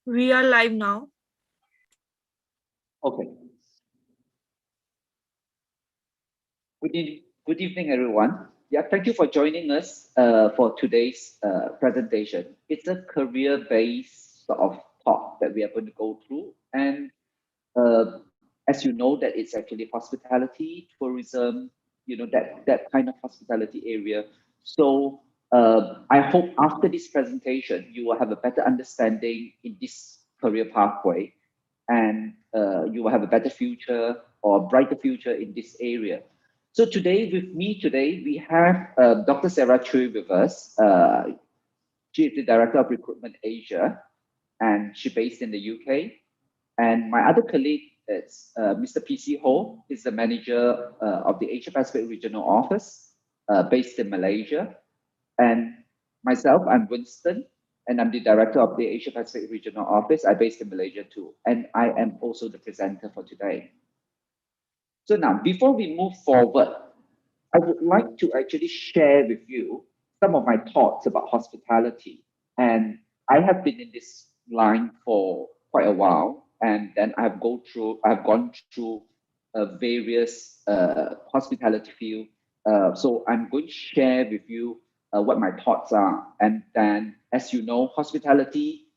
We are live now. Okay. Good evening, everyone. Yeah, thank you for joining us for today's presentation. It's a career-based sort of talk that we are going to go through. And as you know, that it's actually hospitality, tourism, that kind of hospitality area. So I hope after this presentation, you will have a better understanding in this career pathway, and you will have a better future or brighter future in this area. So today, with me today, we have Dr. Sarah Chui with us. She is the Director of Recruitment Asia, and she's based in the UK. And my other colleague is Mr. PC Ho. He's the Manager of the Asia Pacific Regional Office, based in Malaysia. And myself, I'm Winston, and I'm the Director of the Asia Pacific Regional Office. I'm based in Malaysia too. And I am also the presenter for today. So now, before we move forward, I would like to actually share with you some of my thoughts about hospitality. And I have been in this line for quite a while, and then I've gone through various hospitality field. So I'm going to share with you what my thoughts are. And then, as you know, hospitality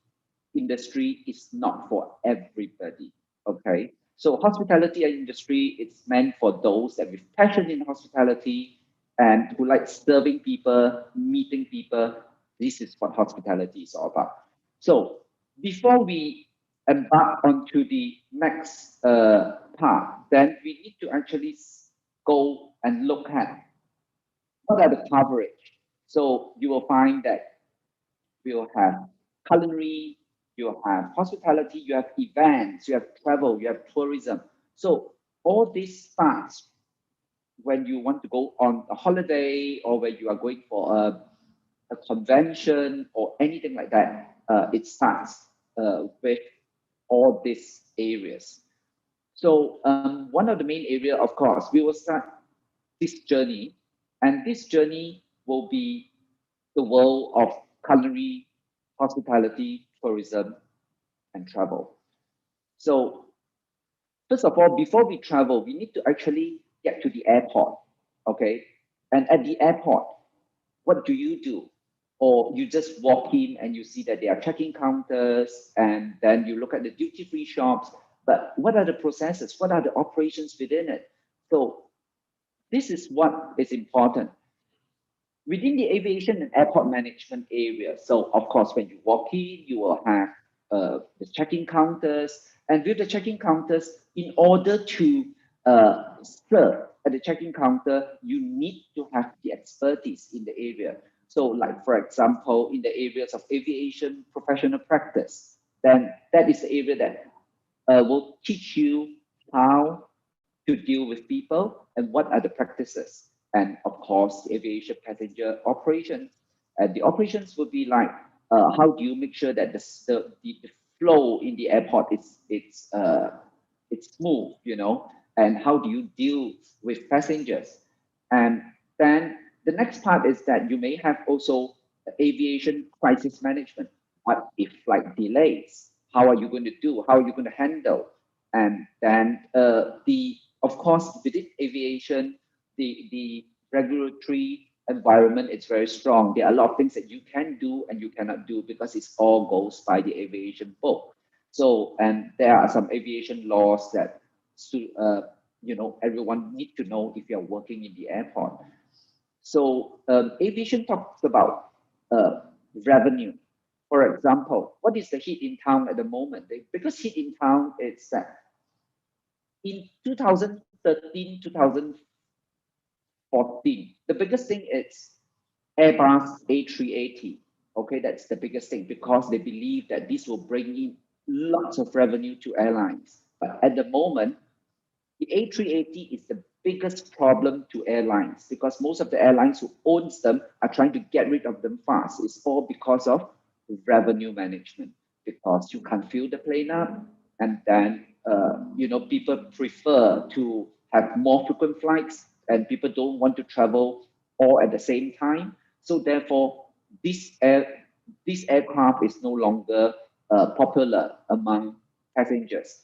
industry is not for everybody. Okay, so hospitality industry, it's meant for those that with passion in hospitality and who like serving people, meeting people. This is what hospitality is all about. So before we embark onto the next part, then we need to actually go and look at what are the coverage. So you will find that we'll have culinary, you have hospitality, you have events, you have travel, you have tourism. So all this starts when you want to go on a holiday or when you are going for a convention or anything like that. It starts with all these areas. So one of the main area, of course, we will start this journey, and this journey will be the world of culinary, hospitality, tourism, and travel. So first of all, before we travel, we need to actually get to the airport, okay? And at the airport, what do you do? Or you just walk in and you see that there are check-in counters, and then you look at the duty-free shops. But what are the processes? What are the operations within it? So this is what is important within the aviation and airport management area. So of course, when you walk in, you will have the check-in counters, and with the check-in counters, in order to serve at the check-in counter, you need to have the expertise in the area. So like, for example, in the areas of aviation professional practice, then that is the area that will teach you how to deal with people and what are the practices. And of course, the aviation passenger operations. And the operations would be like, how do you make sure that the flow in the airport is it's smooth, and how do you deal with passengers? And then the next part is that you may have also aviation crisis management. What if flight delays? How are you going to do? How are you going to handle? And then the of course within aviation, the regulatory environment is very strong. There are a lot of things that you can do and you cannot do because it all goes by the aviation book. So, and there are some aviation laws that everyone need to know if you're working in the airport. So aviation talks about revenue. For example, what is the heat in town at the moment? Because heat in town is that in 2013, 2014, the biggest thing is Airbus A380. Okay, that's the biggest thing because they believe that this will bring in lots of revenue to airlines. But at the moment, the A380 is the biggest problem to airlines because most of the airlines who owns them are trying to get rid of them fast. It's all because of revenue management, because you can't fill the plane up, and then people prefer to have more frequent flights, and people don't want to travel all at the same time. So therefore, this aircraft is no longer popular among passengers.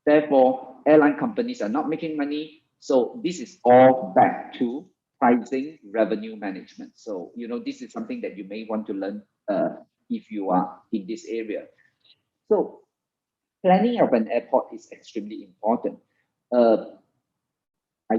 Therefore, airline companies are not making money. So this is all back to pricing revenue management. So, this is something that you may want to learn if you are in this area. So planning of an airport is extremely important. Uh,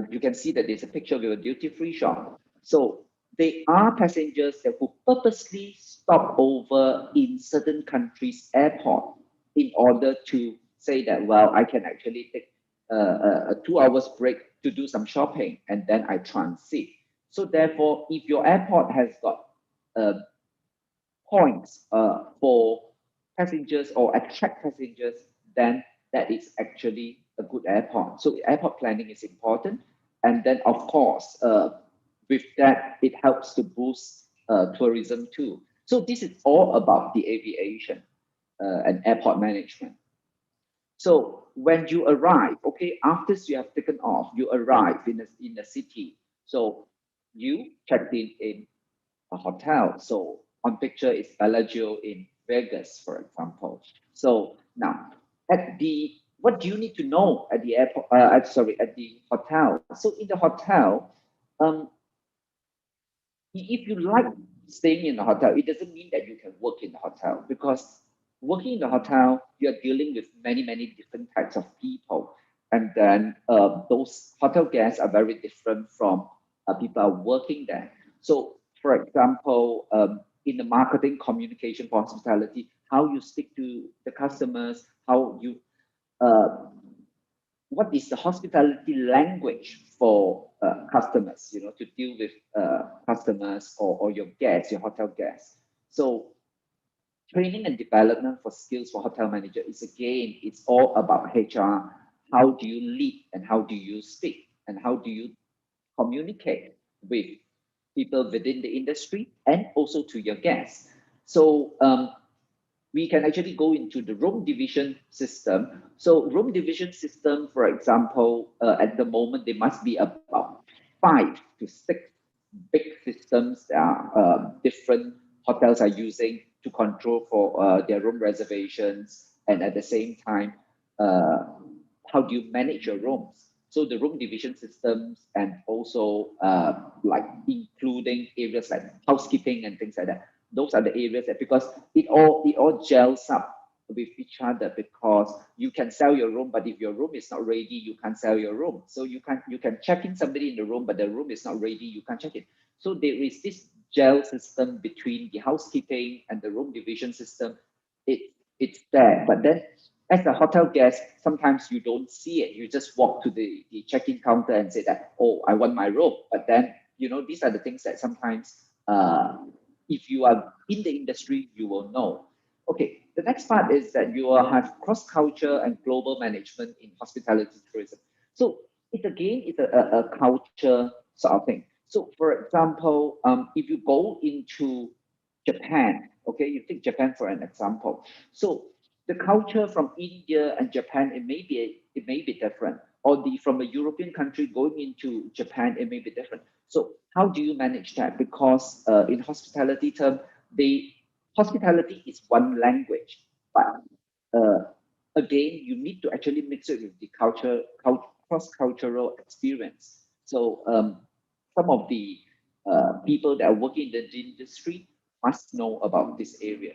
you can see that there's a picture of a duty-free shop. So they are passengers that who purposely stop over in certain countries' airport in order to say that, well, I can actually take a 2 hours break to do some shopping and then I transit. So therefore, if your airport has got uh, points for passengers or attract passengers, then that is actually a good airport. So airport planning is important. And then, of course, with that, it helps to boost tourism too. So this is all about the aviation and airport management. So when you arrive, okay, after you have taken off, you arrive in a city. So you checked in a hotel. So on picture is Bellagio in Vegas, for example. So now at the what do you need to know at the airport? Sorry, at the hotel. So in the hotel, um, if you like staying in the hotel, it doesn't mean that you can work in the hotel because working in the hotel, you're dealing with many different types of people. And then those hotel guests are very different from people are working there. So, for example, in the marketing communication for hospitality, how you speak to the customers, how you uh, what is the hospitality language for customers, to deal with customers or your guests, your hotel guests. So training and development for skills for hotel manager is again, it's all about HR. How do you lead and how do you speak and how do you communicate with people within the industry and also to your guests? So we can actually go into the room division system. So room division system, for example, at the moment, there must be about 5 to 6 big systems that are different hotels are using to control for their room reservations. And at the same time, uh, how do you manage your rooms? So the room division systems and also like including areas like housekeeping and things like that. Those are the areas that because it all gels up with each other because you can sell your room, but if your room is not ready, you can't sell your room. So you can check in somebody in the room, but the room is not ready, you can't check it. So there is this gel system between the housekeeping and the room division system. It's there, but then as a hotel guest, sometimes you don't see it. You just walk to the check-in counter and say that, oh, I want my room. But then, these are the things that sometimes if you are in the industry, you will know. Okay, the next part is that you will have cross-culture and global management in hospitality tourism. So it's a culture sort of thing. So for example, if you go into Japan, okay, you take Japan for an example. So the culture from India and Japan, it may be different. Or from a European country going into Japan, it may be different. So how do you manage that? Because in hospitality term, hospitality is one language, but uh, again, you need to actually mix it with the cross-cultural experience. So some of the people that are working in the industry must know about this area.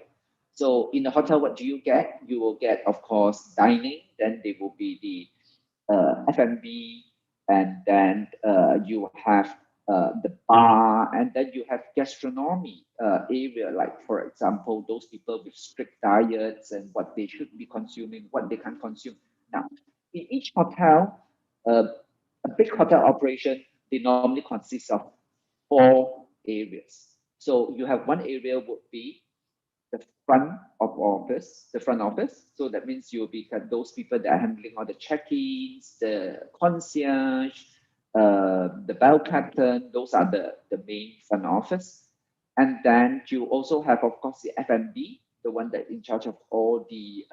So in the hotel, what do you get? You will get, of course, dining. Then there will be the F&B, and then you have the bar, and then you have gastronomy area, like for example, those people with strict diets and what they should be consuming, what they can consume. Now, in each hotel, a big hotel operation, they normally consist of 4 areas. So you have one area would be the the front office. So that means you'll be those people that are handling all the check-ins, the concierge, the bell captain. Those are the main front office. And then you also have, of course, the F&B, the one that in charge of all the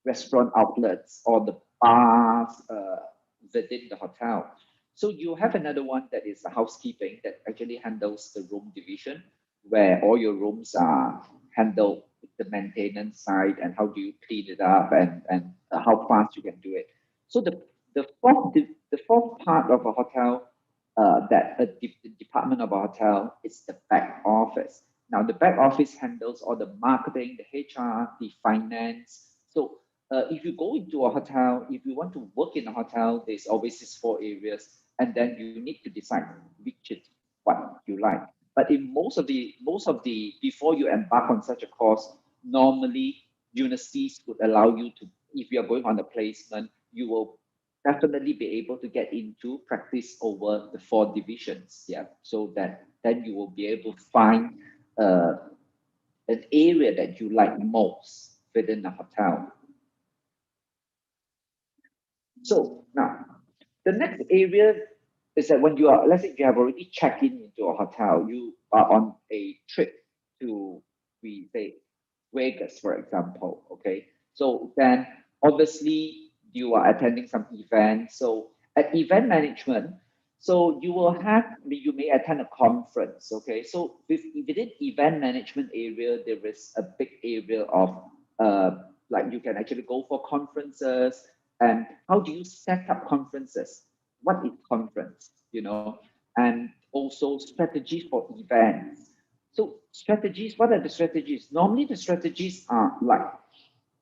restaurant outlets or the bars within the hotel. So you have another one that is the housekeeping that actually handles the room division, where all your rooms are handled the maintenance side and how do you clean it up and how fast you can do it. So the fourth part of a hotel, that the department of a hotel is the back office. Now the back office handles all the marketing, the HR, the finance. So if you go into a hotel, if you want to work in a hotel, there's always these four areas, and then you need to decide which is what you like. But in most of the before you embark on such a course, normally universities would allow you to, if you are going on a placement, you will definitely be able to get into practice over the four divisions. Yeah, so that then you will be able to find uh, an area that you like most within the hotel. So now, the next area is that when you are, let's say you have already checked in into a hotel, you are on a trip to, we say, Vegas, for example. Okay, so then obviously you are attending some event. So at event management, so you will have, you may attend a conference. Okay, so within event management area, there is a big area of like you can actually go for conferences. And how do you set up conferences? What is conference? And also strategies for events. So strategies, what are the strategies? Normally the strategies are like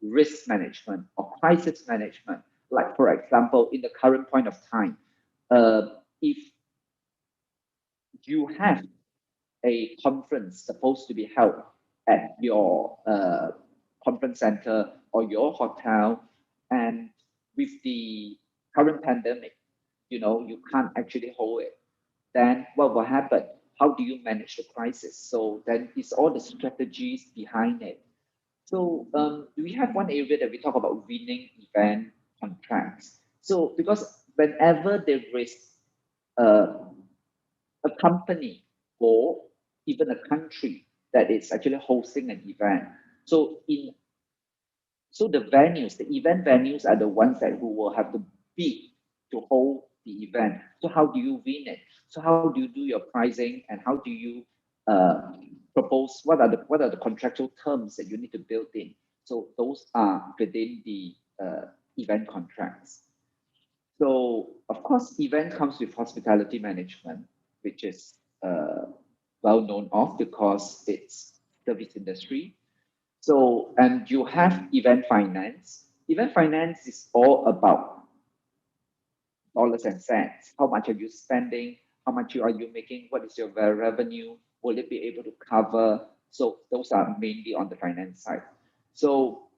risk management or crisis management. Like for example, in the current point of time, if you have a conference supposed to be held at your conference center or your hotel, and with the current pandemic, you can't actually hold it, then what will happen? How do you manage the crisis? So then it's all the strategies behind it. So we have one area that we talk about winning event contracts. So because whenever there is uh, a company or even a country that is actually hosting an event. So the event venues are the ones that who will have to bid to hold the event. So how do you win it? So how do you do your pricing and how do you uh, propose what are the contractual terms that you need to build in? So those are within the event contracts. So, of course, event comes with hospitality management, which is well known of because it's service industry. So, and you have event finance. Event finance is all about dollars and cents. How much are you spending? How much are you making? What is your revenue? Will it be able to cover? So those are mainly on the finance side. So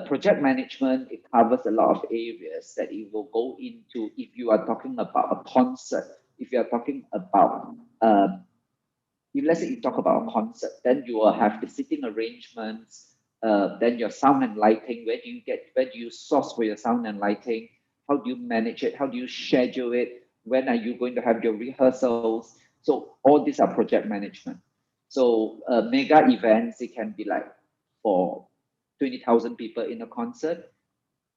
project management, it covers a lot of areas that it will go into. If you are talking about a concert, if you are talking about if let's say you talk about a concert, then you will have the sitting arrangements, then your sound and lighting. Where do you source for your sound and lighting? How do you manage it? How do you schedule it? When are you going to have your rehearsals? So all these are project management. So mega events, it can be like for 20,000 people in a concert,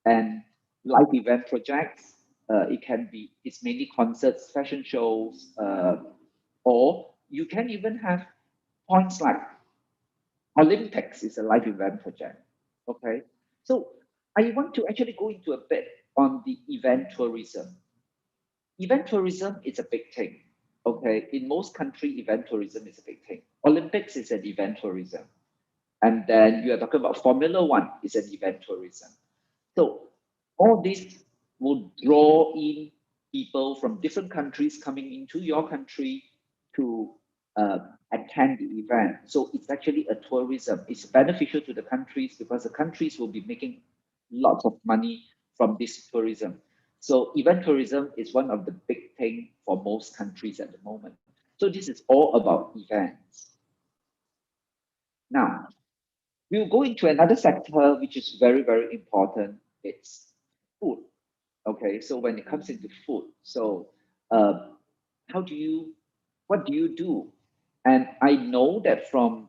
and live event projects. It's mainly concerts, fashion shows, or you can even have points like Olympics is a live event project. Okay, so I want to actually go into a bit on the event tourism. Event tourism is a big thing. Okay, in most countries, event tourism is a big thing. Olympics is an event tourism, and then you are talking about Formula One is an event tourism. So all this will draw in people from different countries coming into your country to uh, attend the event. So it's actually a tourism. It's beneficial to the countries because the countries will be making lots of money from this tourism. So event tourism is one of the big thing for most countries at the moment. So this is all about events. Now, we'll go into another sector which is very, very important. It's food. Okay, so when it comes into food, so uh, how do you, what do you do? And I know that from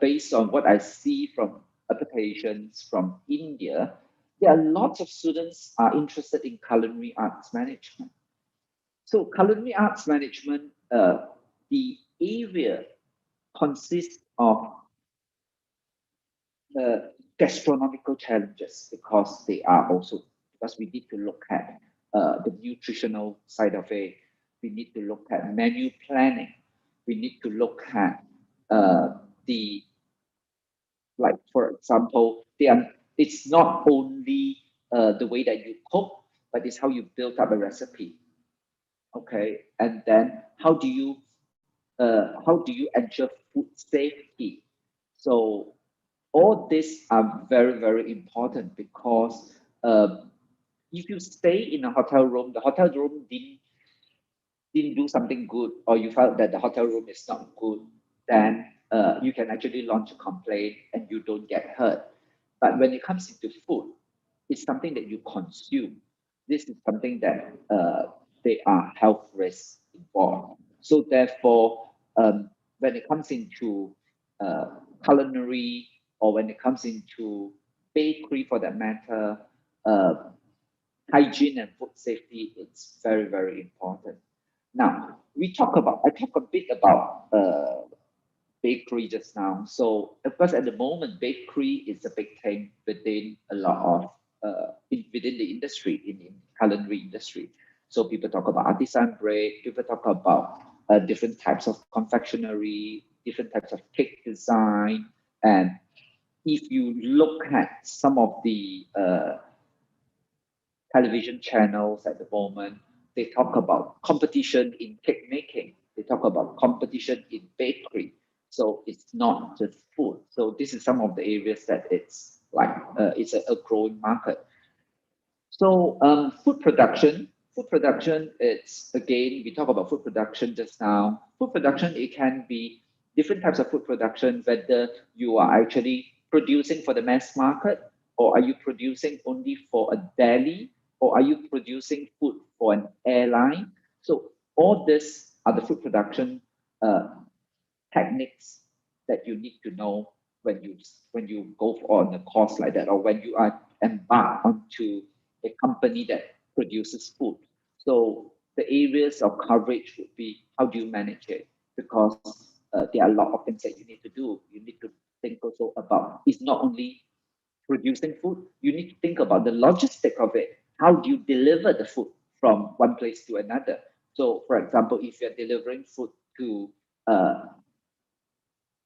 based on what I see from applications from India, there are lots of students are interested in culinary arts management. So culinary arts management, the area consists of gastronomical challenges, because they are also, because we need to look at the nutritional side of it. We need to look at menu planning. We need to look at the, like, for example, it's not only the way that you cook, but it's how you build up a recipe. Okay, and then how do you ensure food safety? So all these are very, very important, because uh, if you stay in a hotel room, the hotel room didn't do something good, or you felt that the hotel room is not good, then you can actually launch a complaint and you don't get hurt. But when it comes into food, it's something that you consume. This is something that there are health risks involved. So therefore, when it comes into uh, culinary, or when it comes into bakery for that matter, uh, hygiene and food safety, it's very, very important. Now, I talk a bit about bakery just now. So, of course, at the moment, bakery is a big thing within a lot of, within the industry, in culinary industry. So people talk about artisan bread, people talk about different types of confectionery, different types of cake design. And if you look at some of the television channels at the moment, they talk about competition in cake making. They talk about competition in bakery. So it's not just food. So this is some of the areas that it's like it's a growing market. So food production, it's again, we talk about food production just now. Food production, it can be different types of food production, whether you are actually producing for the mass market, or are you producing only for a deli, or are you producing food for an airline. So all this are the food production uh, techniques that you need to know when you go on a course like that, or when you are embarked onto a company that produces food. So the areas of coverage would be, how do you manage it? Because there are a lot of things that you need to do. You need to think also about, it's not only producing food, you need to think about the logistic of it. How do you deliver the food from one place to another? So, for example, if you're delivering food to uh,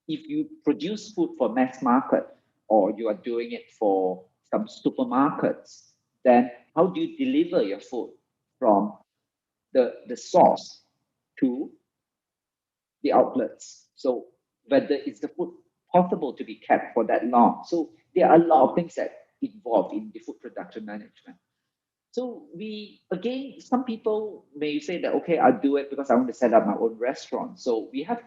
if you produce food for mass market, or you are doing it for some supermarkets, then how do you deliver your food from the source to the outlets? So whether is the food possible to be kept for that long? So there are a lot of things that involve in the food production management. So we, again, some people may say that, okay, I'll do it because I want to set up my own restaurant. So we have,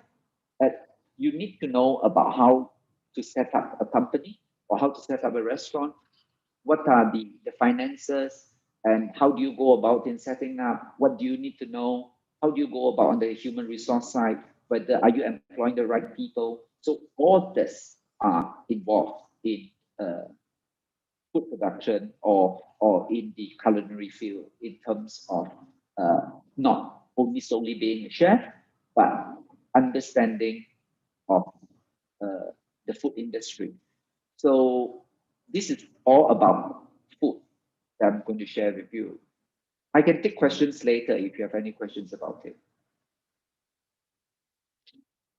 uh, you need to know about how to set up a company, or how to set up a restaurant. What are the finances, and how do you go about in setting up? What do you need to know? How do you go about on the human resource side? Whether are you employing the right people? So all this are involved in food production, or in the culinary field, in terms of not only solely being a chef, but understanding of uh, the food industry. So this is all about food that I'm going to share with you. I can take questions later if you have any questions about it.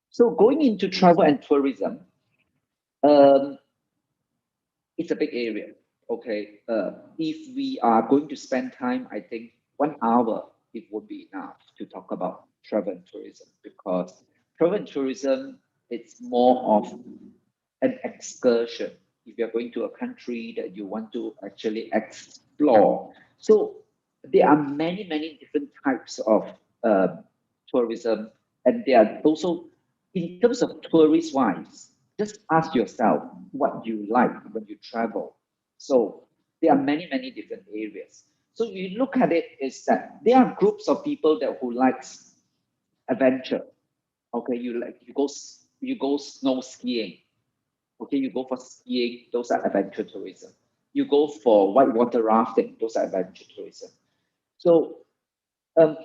So going into travel and tourism, um, it's a big area. Okay, if we are going to spend time, I think 1 hour it would be enough to talk about travel and tourism, because travel and tourism, it's more of an excursion. If you're going to a country that you want to actually explore, so there are many, many different types of tourism, and there are also, in terms of tourist wise, just ask yourself what you like when you travel. So there are many, many different areas. So you look at it, is that there are groups of people that who likes adventure. Okay, you go snow skiing. Okay, you go for skiing, those are adventure tourism. You go for whitewater rafting, those are adventure tourism. So um,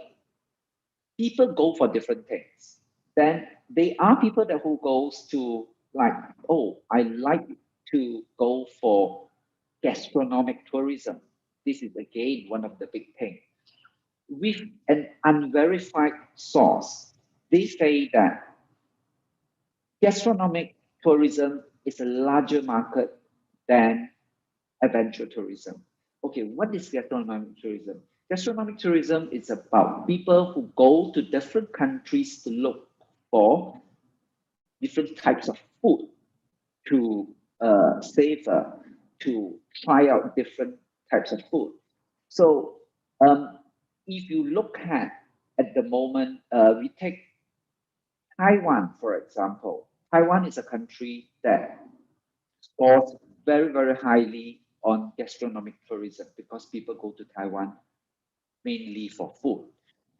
people go for different things. Then there are people that who goes to, like, oh, I like to go for gastronomic tourism. This is again one of the big things. With an unverified source, they say that gastronomic tourism is a larger market than adventure tourism. Okay, what is gastronomic tourism? Gastronomic tourism is about people who go to different countries to look for different types of food to savor, to try out different types of food. So if you look at the moment, we take Taiwan, for example. Taiwan is a country that scores very, very highly on gastronomic tourism because people go to Taiwan mainly for food.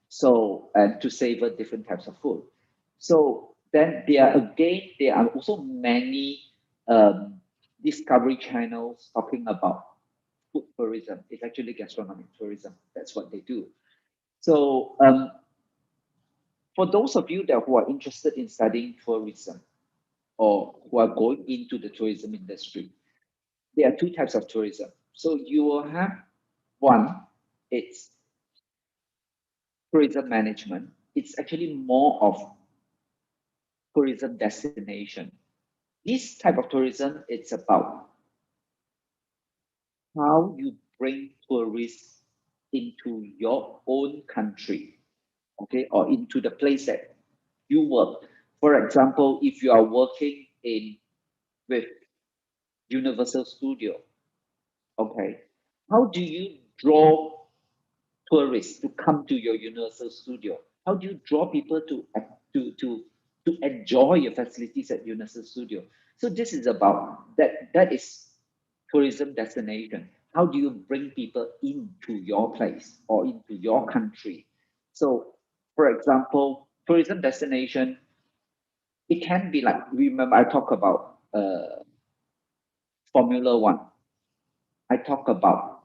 So, and to savor different types of food. So then there are also many discovery channels talking about food tourism. It's actually gastronomic tourism. That's what they do. So for those of you that who are interested in studying tourism or who are going into the tourism industry, there are two types of tourism. So you will have one, it's tourism management. It's actually more of tourism destination. This type of tourism, it's about how you bring tourists into your own country, okay, or into the place that you work. For example, if you are working in with Universal Studio, okay, how do you draw tourists to come to your Universal Studio? How do you draw people to to to enjoy your facilities at Universal Studio? So this is about that. That is tourism destination. How do you bring people into your place or into your country? So, for example, tourism destination, it can be like, remember I talk about Formula One. I talk about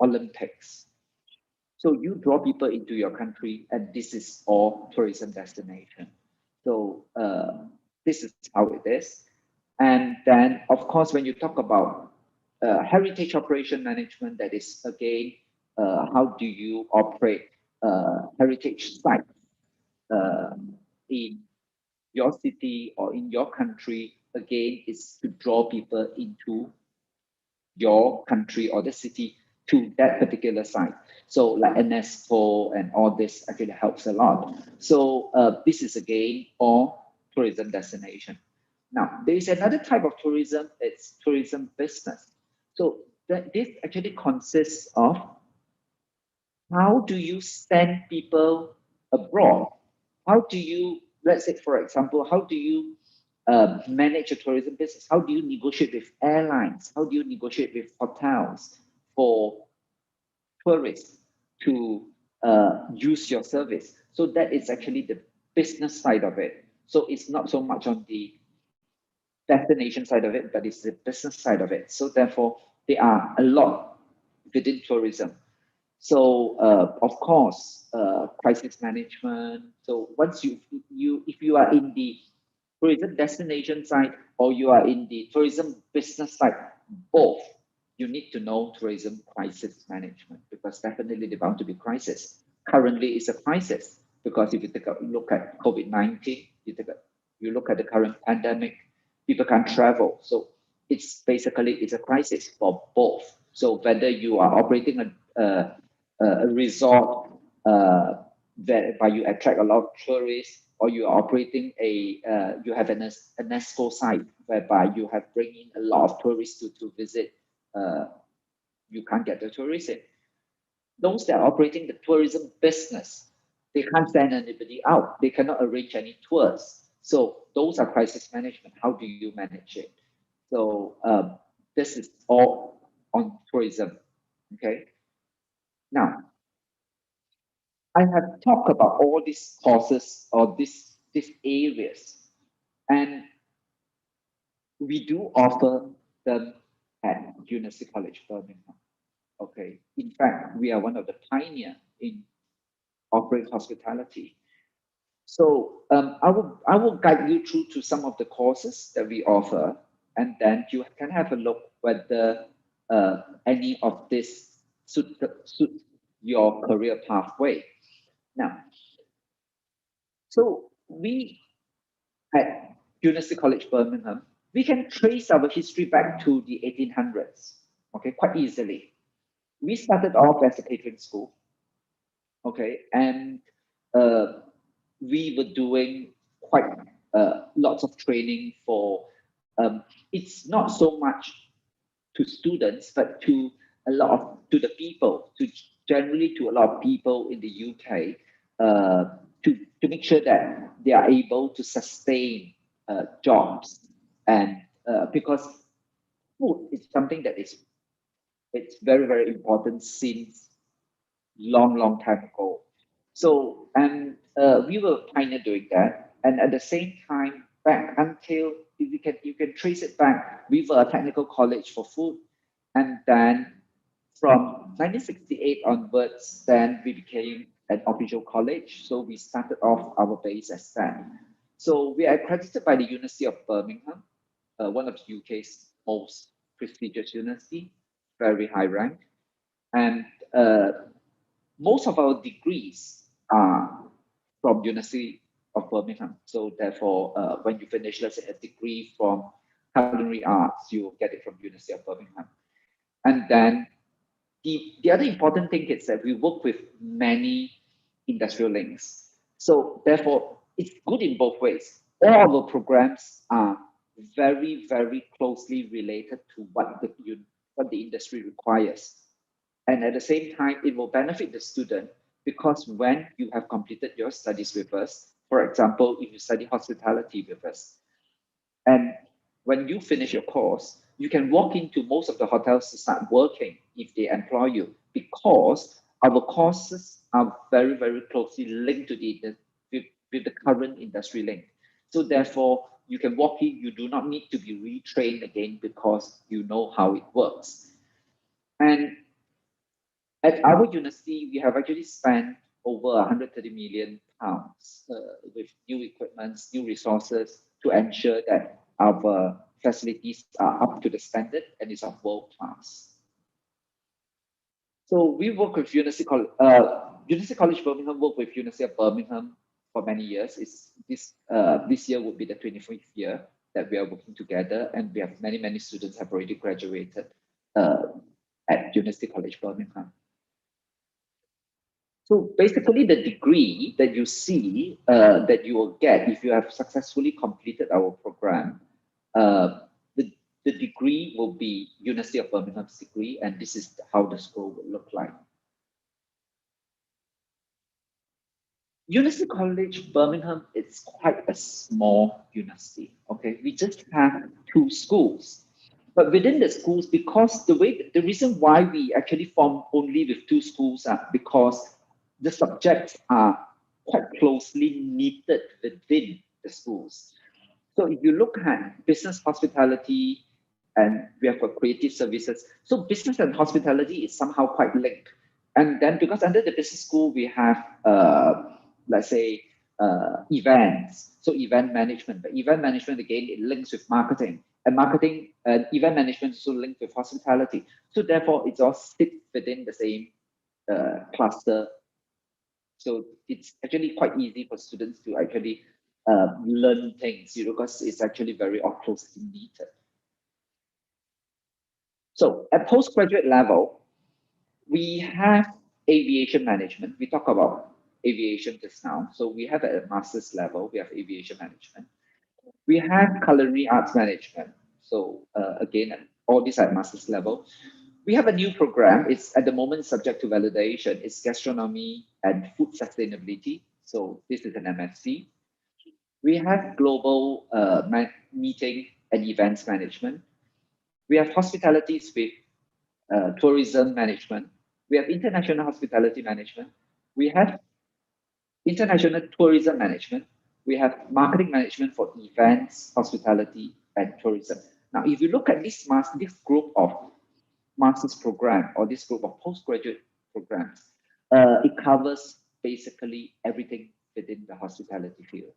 Olympics. So you draw people into your country, and this is all tourism destination. So this is how it is. And then, of course, when you talk about heritage operation management, that is again, how do you operate heritage sites uh, in your city or in your country? Again, is to draw people into your country or the city to that particular site. So like UNESCO and all this actually helps a lot. So this is again all tourism destination. Now, there is another type of tourism, it's tourism business. So this actually consists of how do you send people abroad? How do you, let's say, for example, how do you manage a tourism business? How do you negotiate with airlines? How do you negotiate with hotels for tourists to use your service? So that is actually the business side of it. So it's not so much on the destination side of it, but it's the business side of it. So therefore, there are a lot within tourism. So of course, crisis management. So once if you are in the tourism destination side or you are in the tourism business side, both, you need to know tourism crisis management because definitely they're bound to be crisis. Currently, it's a crisis because if you take a look at COVID-19, you look at the current pandemic, people can't travel. So it's basically it's a crisis for both. So whether you are operating a resort whereby you attract a lot of tourists, or you are operating you have an UNESCO site whereby you have bringing a lot of tourists to visit, you can't get the tourists in. Those that are operating the tourism business, they can't send anybody out. They cannot arrange any tours. So those are crisis management. How do you manage it? So this is all on tourism. Okay. Now, I have talked about all these courses or these areas, and we do offer them at University College Birmingham. Okay. In fact, we are one of the pioneer in offering hospitality. So I will guide you through to some of the courses that we offer. and then you can have a look whether any of this suit your career pathway. Now, so we at University College Birmingham, we can trace our history back to the 1800s, okay, quite easily. We started off as a catering school, okay, and uh, we were doing quite lots of training for, it's not so much to students, but to a lot of, to the people, to generally to a lot of people in the UK, to make sure that they are able to sustain jobs, and because food is something that is, it's very very important since long time ago. So, and we were pioneer doing that, and at the same time, back until, if you can trace it back, we were a technical college for food, and then from 1968 onwards, then we became an official college. So we started off our base as that. So we are accredited by the University of Birmingham, one of the UK's most prestigious university, very high rank, and most of our degrees are from University of Birmingham. So therefore, when you finish, let's say, a degree from culinary arts, you will get it from University of Birmingham. And then the other important thing is that we work with many industrial links. So therefore, it's good in both ways. All our programs are very closely related to what the industry requires. And at the same time, it will benefit the student, because when you have completed your studies with us, for example, if you study hospitality with us, and when you finish your course, you can walk into most of the hotels to start working if they employ you, because our courses are very closely linked to with the current industry link. So therefore, you can walk in, you do not need to be retrained again, because you know how it works. And at our university, we have actually spent over 130 million pounds with new equipments, new resources, to ensure that our facilities are up to the standard and is of world class. So we work with University College Birmingham, work with University of Birmingham for many years. This year would be the 25th year that we are working together, and we have many students have already graduated at University College Birmingham. So basically, the degree that you see that you will get if you have successfully completed our program, the degree will be University of Birmingham's degree, and this is how the school will look like. University College Birmingham is quite a small university. Okay, we just have 2 schools, but within the schools, because the reason why we actually form only with 2 schools are because the subjects are quite closely knitted within the schools. So if you look at business, hospitality, and we have creative services, so business and hospitality is somehow quite linked. And then because under the business school, we have, let's say, events. So event management, but event management, again, it links with marketing. And marketing, event management is also linked with hospitality. So therefore, it's all sits within the same cluster. So it's actually quite easy for students to actually learn things, because it's actually very closely knitted. So at postgraduate level, we have aviation management. We talk about aviation just now. So we have at a master's level, we have aviation management. We have culinary arts management. So again, all these at master's level. We have a new program. It's at the moment subject to validation. It's gastronomy and food sustainability. So this is an MSc. We have global meeting and events management. We have hospitalities with tourism management. We have international hospitality management. We have international tourism management. We have marketing management for events, hospitality, and tourism. Now, if you look at this group of master's program or this group of postgraduate programs, it covers basically everything within the hospitality field.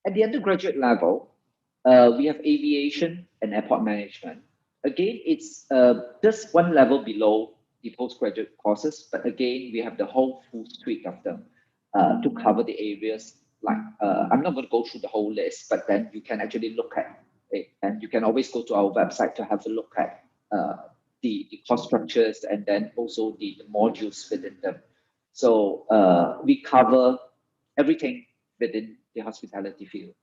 At the undergraduate level, we have aviation and airport management. Again, it's just one level below the postgraduate courses, but again, we have the whole full suite of them to cover the areas. Like I'm not going to go through the whole list, but then you can actually look at it, and you can always go to our website to have a look at the course structures and then also the modules within them. So we cover everything within the hospitality field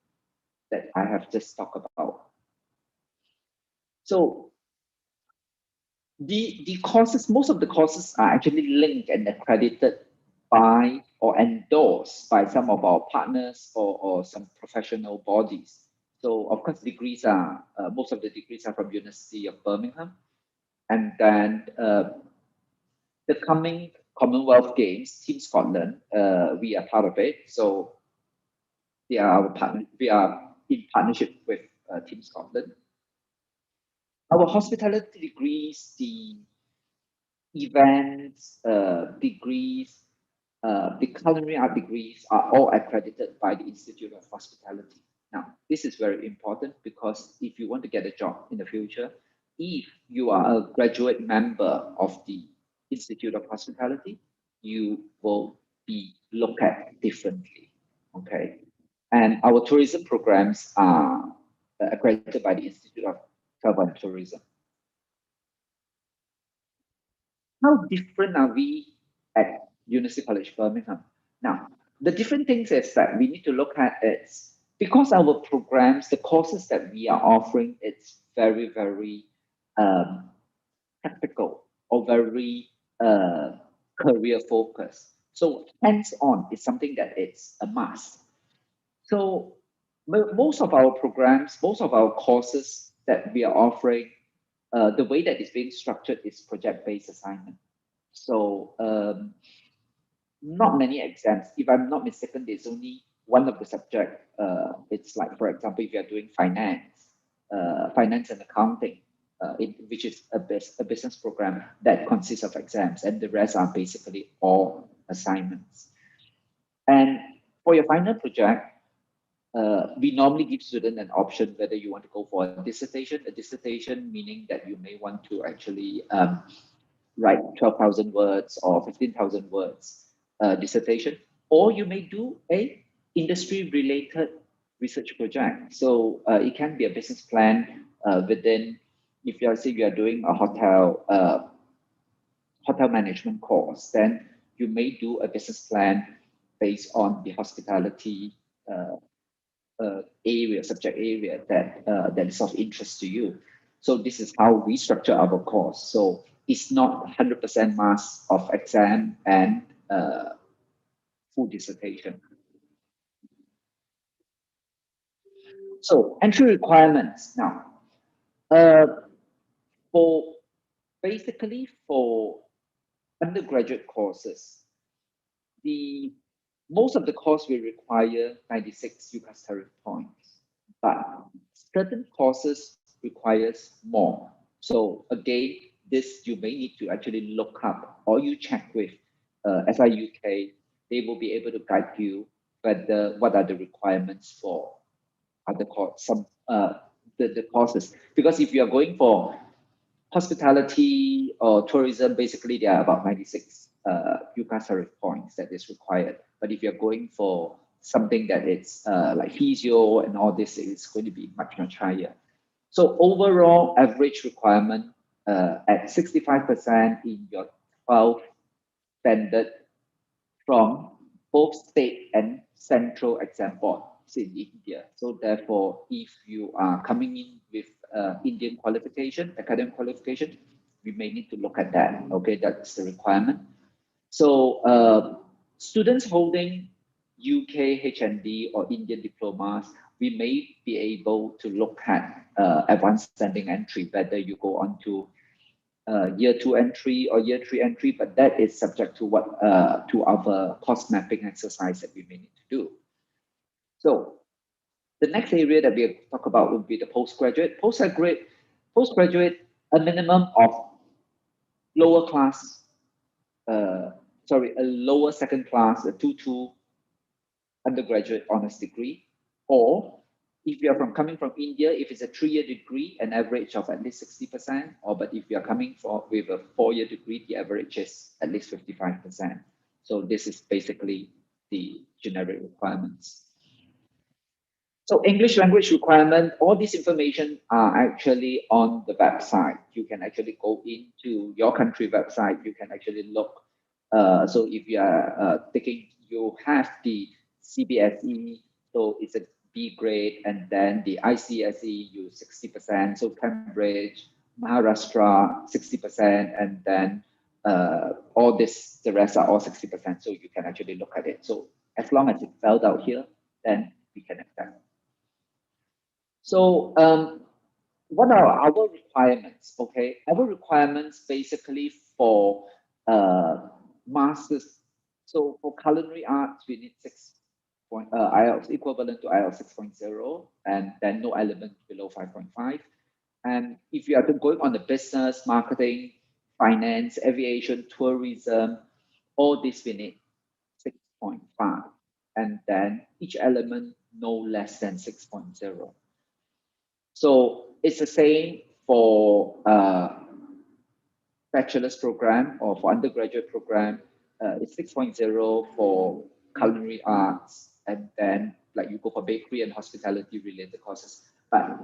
that I have just talked about. So the courses, most of the courses are actually linked and accredited by or endorsed by some of our partners or some professional bodies. So of course, degrees are most of the degrees are from University of Birmingham, and then the coming Commonwealth Games, Team Scotland, we are part of it. So they are our partner. We are in partnership with Team Scotland. Our hospitality degrees, the events degrees, the culinary art degrees are all accredited by the Institute of Hospitality. Now, this is very important because if you want to get a job in the future, if you are a graduate member of the Institute of Hospitality, you will be looked at differently. Okay. And our tourism programs are accredited by the Institute of Travel and Tourism. How different are we at University College Birmingham? Now, the different things is that we need to look at is because our programs, the courses that we are offering, it's very, very practical or very career focused. So hands-on is something that it's a must. So most of our programs, most of our courses that we are offering, the way that it's being structured is project-based assignment. So not many exams. If I'm not mistaken, there's only one of the subject. It's like, for example, if you're doing finance and accounting, which is a business program that consists of exams, and the rest are basically all assignments. And for your final project, we normally give students an option whether you want to go for a dissertation meaning that you may want to actually write 12,000 words or 15,000 words dissertation, or you may do a industry related research project. So it can be a business plan within, if you are say you are doing a hotel management course, then you may do a business plan based on the hospitality subject area that is of interest to you. So this is how we structure our course. So it's not 100% mass of exam and full dissertation. So entry requirements now. For basically for undergraduate courses, the most of the course will require 96 UCAS tariff points, but certain courses requires more. So again, this you may need to actually look up or you check with SIUK. They will be able to guide you whether what are the requirements for other course, some the courses. Because if you are going for hospitality or tourism, basically there are about 96 UCAS tariff points that is required. But if you're going for something that it's like physio and all this, it's going to be much, much higher. So overall average requirement at 65% in your 12 standard from both state and central exam boards in India. So therefore, if you are coming in with Indian qualification, academic qualification, we may need to look at that. Okay, that's the requirement. So students holding UK HND or Indian diplomas, we may be able to look at advanced standing entry, whether you go on to year 2 entry or year 3 entry, but that is subject to what to our course mapping exercise that we may need to do. So the next area that we talk about would be the postgraduate. Postgraduate, a minimum of lower class, a lower second class, a 2-2 undergraduate honors degree, Or if you are coming from India, if it's a 3-year degree, an average of at least 60%, or but if you are coming with a 4-year degree, the average is at least 55%. So this is basically the generic requirements. So English language requirement, all this information are actually on the website. You can actually go into your country website. You can actually look. So if you are you have the CBSE, so it's a B grade, and then the ICSE, you 60%. So Cambridge, Maharashtra, 60%, and then all this, the rest are all 60%. So you can actually look at it. So as long as it's spelled out here, then we can accept. So what are our requirements? Okay, our requirements basically for masters. So for culinary arts, we need IELTS equivalent to IELTS 6.0, and then no element below 5.5. And if you are going on the business, marketing, finance, aviation, tourism, all this we need 6.5, and then each element no less than 6.0. So it's the same for bachelor's program or for undergraduate program. It's 6.0 for culinary arts, and then like you go for bakery and hospitality related courses. But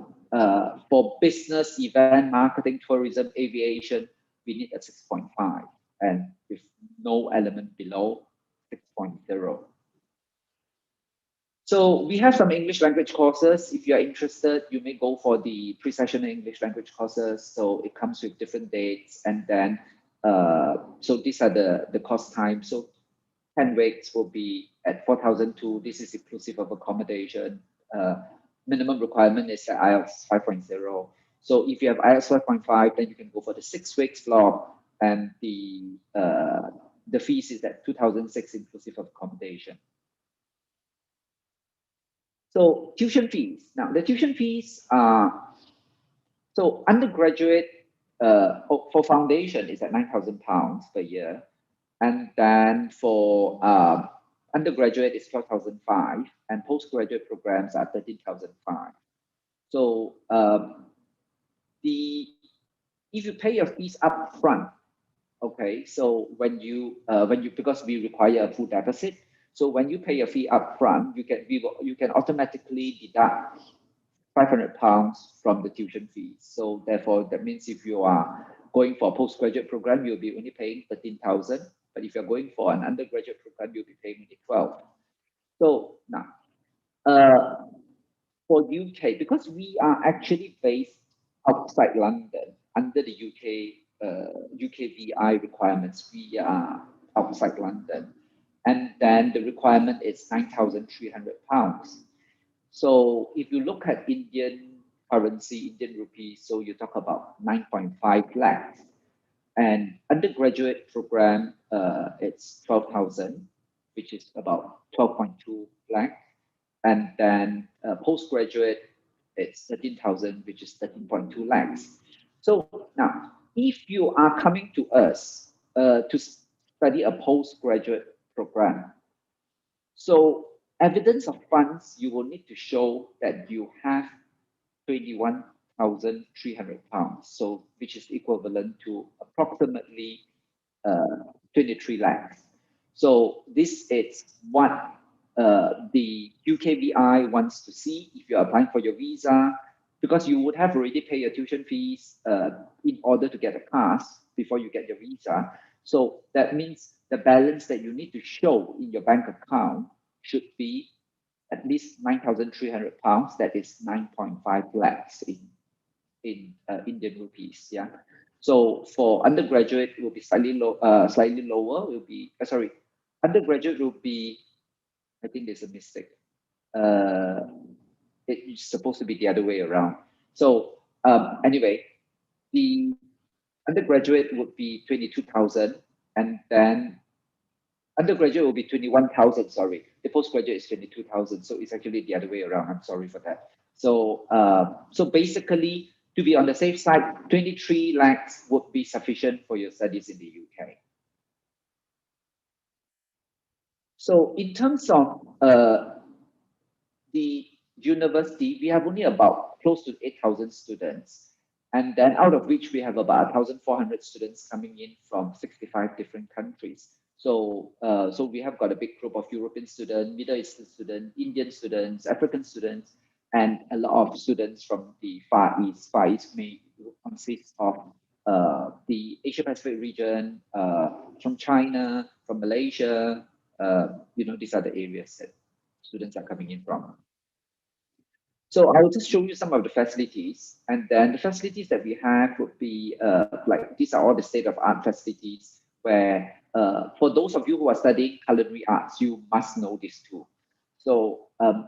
for business, event, marketing, tourism, aviation, we need a 6.5, and with no element below 6.0. So we have some English language courses. If you are interested, you may go for the pre-sessional English language courses. So it comes with different dates, and then so these are the course time. So 10 weeks will be at 4,002. This is inclusive of accommodation. Minimum requirement is at IELTS 5.0. So if you have IELTS 5.5, then you can go for the 6 weeks block, and the fees is at 2,006 inclusive of accommodation. So tuition fees. Now the tuition fees are, so undergraduate for foundation is at £9,000 per year, and then for undergraduate is 12,500, and postgraduate programs are 13,500. So if you pay your fees up front, okay, so when you because we require a full deposit. So when you pay your fee up front, you can automatically deduct £500 from the tuition fees. So therefore, that means if you are going for a postgraduate program, you'll be only paying 13,000. But if you're going for an undergraduate program, you'll be paying only 12. So now, for UK, because we are actually based outside London under the UKVI requirements, we are outside London. And then the requirement is £9,300. So if you look at Indian currency, Indian rupees, so you talk about 9.5 lakhs. And undergraduate program, it's 12,000, which is about 12.2 lakhs. And then postgraduate, it's 13,000, which is 13.2 lakhs. So now, if you are coming to us to study a postgraduate program, so evidence of funds, you will need to show that you have £21,300, so which is equivalent to approximately 23 lakhs. So this is what the UKVI wants to see if you're applying for your visa, because you would have already paid your tuition fees in order to get a pass before you get your visa. So that means the balance that you need to show in your bank account should be at least £9,300. That is 9.5 lakhs in Indian rupees. Yeah. So for undergraduate, it will be slightly lower. Will be undergraduate will be. I think there's a mistake. It's supposed to be the other way around. So anyway, the undergraduate would be 22,000, and then undergraduate will be 21,000. Sorry, the postgraduate is 22,000. So it's actually the other way around. I'm sorry for that. So so basically, to be on the safe side, 23 lakhs would be sufficient for your studies in the UK. So in terms of the university, we have only about close to 8,000 students. And then out of which we have about 1,400 students coming in from 65 different countries. So we have got a big group of European students, Middle Eastern students, Indian students, African students, and a lot of students from the Far East. Far East may consist of the Asia Pacific region, from China, from Malaysia. These are the areas that students are coming in from. So I will just show you some of the facilities, and then the facilities that we have would be like these are all the state-of-art facilities. Where for those of you who are studying culinary arts, you must know this too. So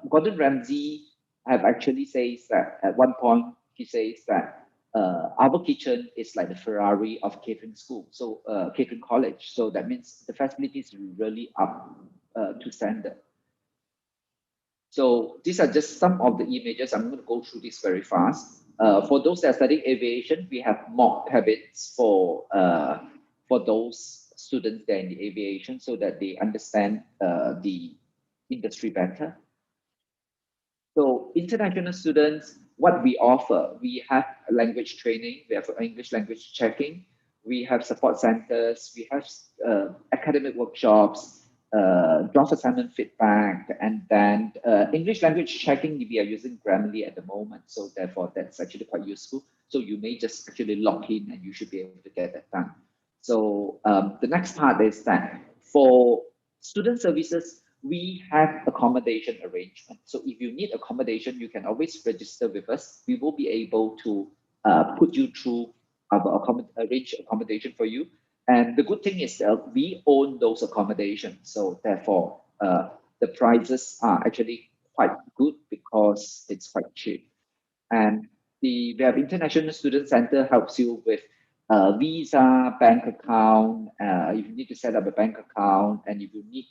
Gordon Ramsay have actually says that at one point he says that our kitchen is like the Ferrari of catering school, so catering college. So that means the facilities really up to standard. So these are just some of the images. I'm going to go through this very fast. For those that are studying aviation, we have mock cabins for those students that are in the aviation so that they understand the industry better. So international students, what we offer, we have language training, we have English language checking, we have support centers, we have academic workshops, draft assignment feedback, and then English language checking, we are using Grammarly at the moment. So therefore, that's actually quite useful. So you may just actually log in and you should be able to get that done. So the next part is that for student services, we have accommodation arrangement. So if you need accommodation, you can always register with us. We will be able to put you through our arrange accommodation for you. And the good thing is that we own those accommodations. So therefore, the prices are actually quite good because it's quite cheap. And we have International Student Center helps you with visa, bank account, if you need to set up a bank account, and if you need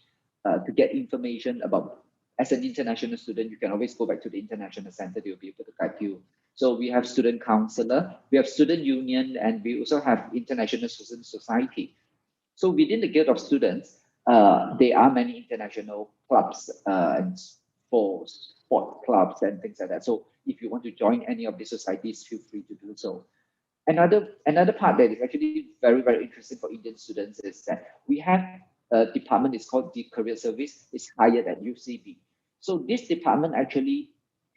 to get information about as an international student, you can always go back to the International Center. They'll be able to guide you. So we have student counselor, we have student union, and we also have International Student Society. So within the Guild of Students, there are many international clubs and for sport clubs and things like that. So if you want to join any of these societies, feel free to do so. Another part that is actually very, very interesting for Indian students is that we have a department, it's called the Career Service, it's hired at UCB. So this department actually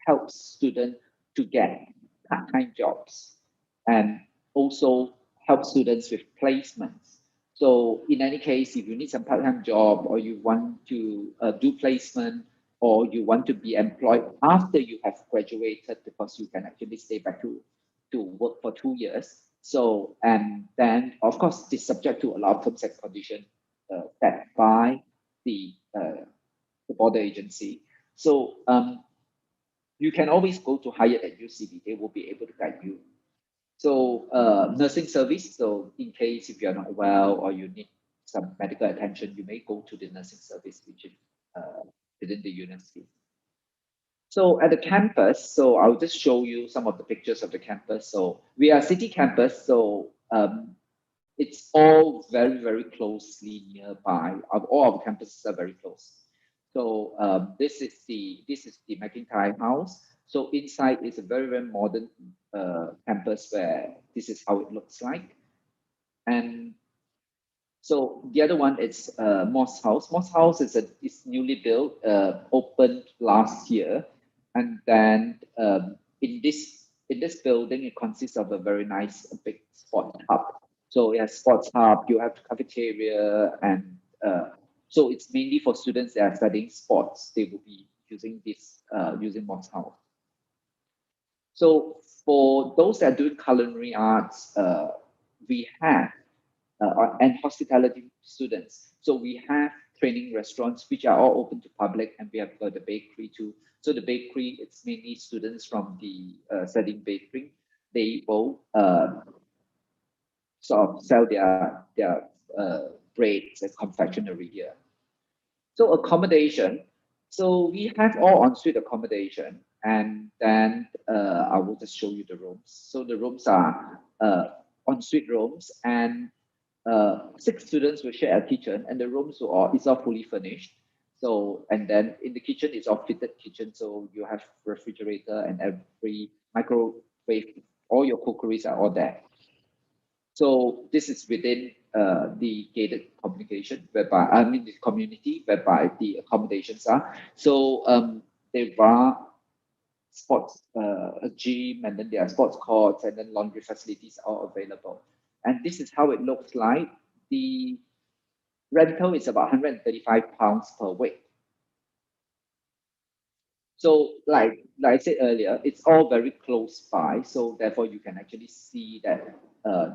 helps students to get part-time jobs and also help students with placements. So in any case, if you need some part-time job or you want to do placement or you want to be employed after you have graduated because you can actually stay back to work for 2 years. So, and then of course, this subject to a lot of terms and conditions set by the border agency. So you can always go to hire at UCB. They will be able to guide you. So nursing service. So in case if you're not well or you need some medical attention, you may go to the nursing service, which is within the university. So at the campus, so I'll just show you some of the pictures of the campus. So we are city campus, so it's all very, very closely nearby. All our campuses are very close. So this is the McIntyre House. So inside is a very, very modern campus where this is how it looks like. And so the other one is Moss House. Moss House is newly built, opened last year, and then in this building it consists of a very nice big sport hub. So it has sports hub. You have cafeteria, and so it's mainly for students that are studying sports. They will be using this using Moss House. So for those that are doing culinary arts, we have and hospitality students. So we have training restaurants which are all open to public, and we have the bakery too. So the bakery, it's mainly students from the studying bakery. They will sort of sell their breads and confectionery here. So accommodation. So we have all ensuite accommodation, and then I will just show you the rooms. So the rooms are ensuite rooms, and 6 students will share a kitchen, and the rooms is all fully furnished. So, and then in the kitchen, it's all fitted kitchen. So you have refrigerator and every microwave, all your cookeries are all there. So this is within the gated communication, whereby I mean the community, whereby the accommodations are. So there are sports, a gym, and then there are sports courts, and then laundry facilities are available. And this is how it looks like. The rental is about £135 per week. So like I said earlier, it's all very close by. So therefore you can actually see that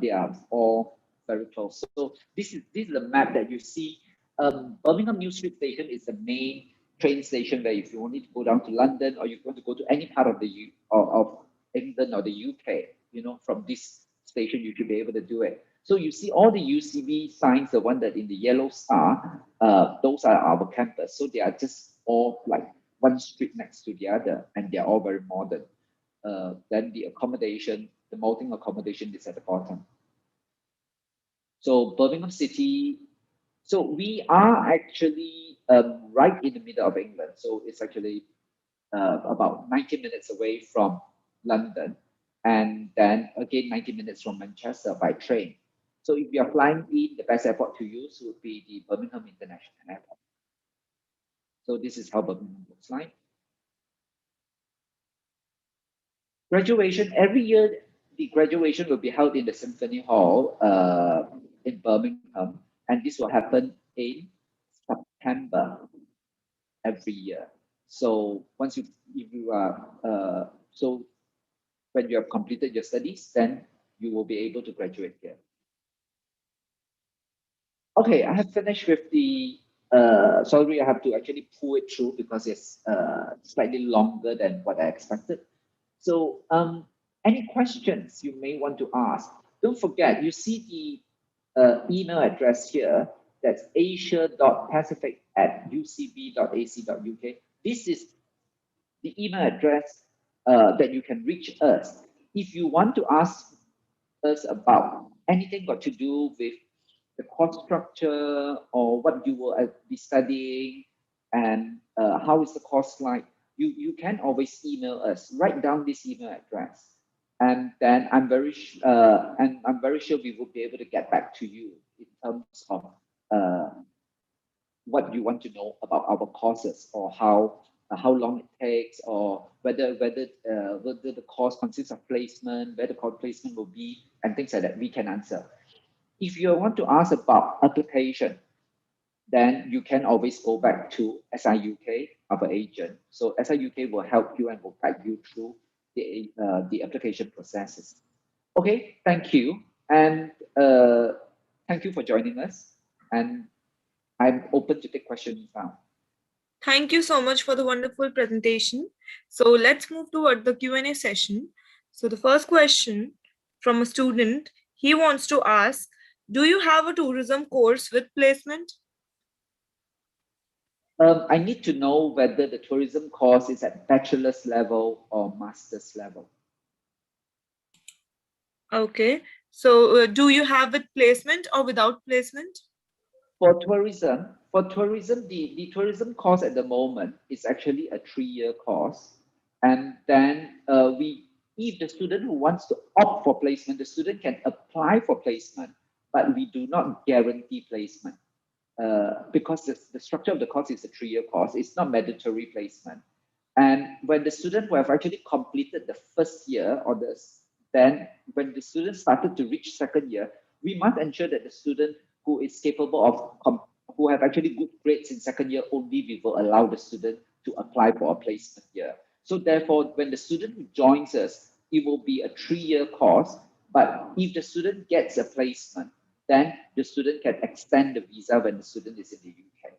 they are all very close. So this is the map that you see. Birmingham New Street Station is the main train station where if you want to go down to London or you want to go to any part of of England or the UK, from this station you should be able to do it. So you see all the UCB signs, the one that in the yellow star, those are our campus. So they are just all like one street next to the other, and they're all very modern. Then the accommodation, the mounting accommodation is at the bottom. So Birmingham City, so we are actually right in the middle of England. So it's actually about 90 minutes away from London, and then again 90 minutes from Manchester by train. So if you are flying in, the best airport to use would be the Birmingham International Airport. So this is how Birmingham looks like. Graduation, every year, the graduation will be held in the Symphony Hall in Birmingham, and this will happen in September every year. So once if you are, so when you have completed your studies, then you will be able to graduate here. Okay, I have finished with the, sorry, I have to actually pull it through because it's slightly longer than what I expected. So any questions you may want to ask, don't forget, you see the email address here, that's asia.pacific@ucb.ac.uk. This is the email address that you can reach us. If you want to ask us about anything got to do with the course structure or what you will be studying and how is the course like, you can always email us. Write down this email address, and then I'm very sure we will be able to get back to you in terms of what you want to know about our courses, or how long it takes, or whether the course consists of placement, where the course placement will be, and things like that. We can answer. If you want to ask about application, then you can always go back to SIUK, our agent. So SIUK will help you and will guide you through the application processes. Okay, thank you. And thank you for joining us. And I'm open to take questions now. Thank you so much for the wonderful presentation. So let's move toward the Q&A session. So the first question from a student, he wants to ask, do you have a tourism course with placement? I need to know whether the tourism course is at bachelor's level or master's level. Okay, so do you have with placement or without placement? For tourism, the tourism course at the moment is actually a 3-year course. And then if the student who wants to opt for placement, the student can apply for placement, but we do not guarantee placement because the structure of the course is a 3-year course. It's not mandatory placement. And when the student who have actually completed the first year then when the student started to reach second year, we must ensure that the student who is capable of, who have actually good grades in second year, only we will allow the student to apply for a placement year. So therefore, when the student who joins us, it will be a 3-year course, but if the student gets a placement, then the student can extend the visa when the student is in the UK.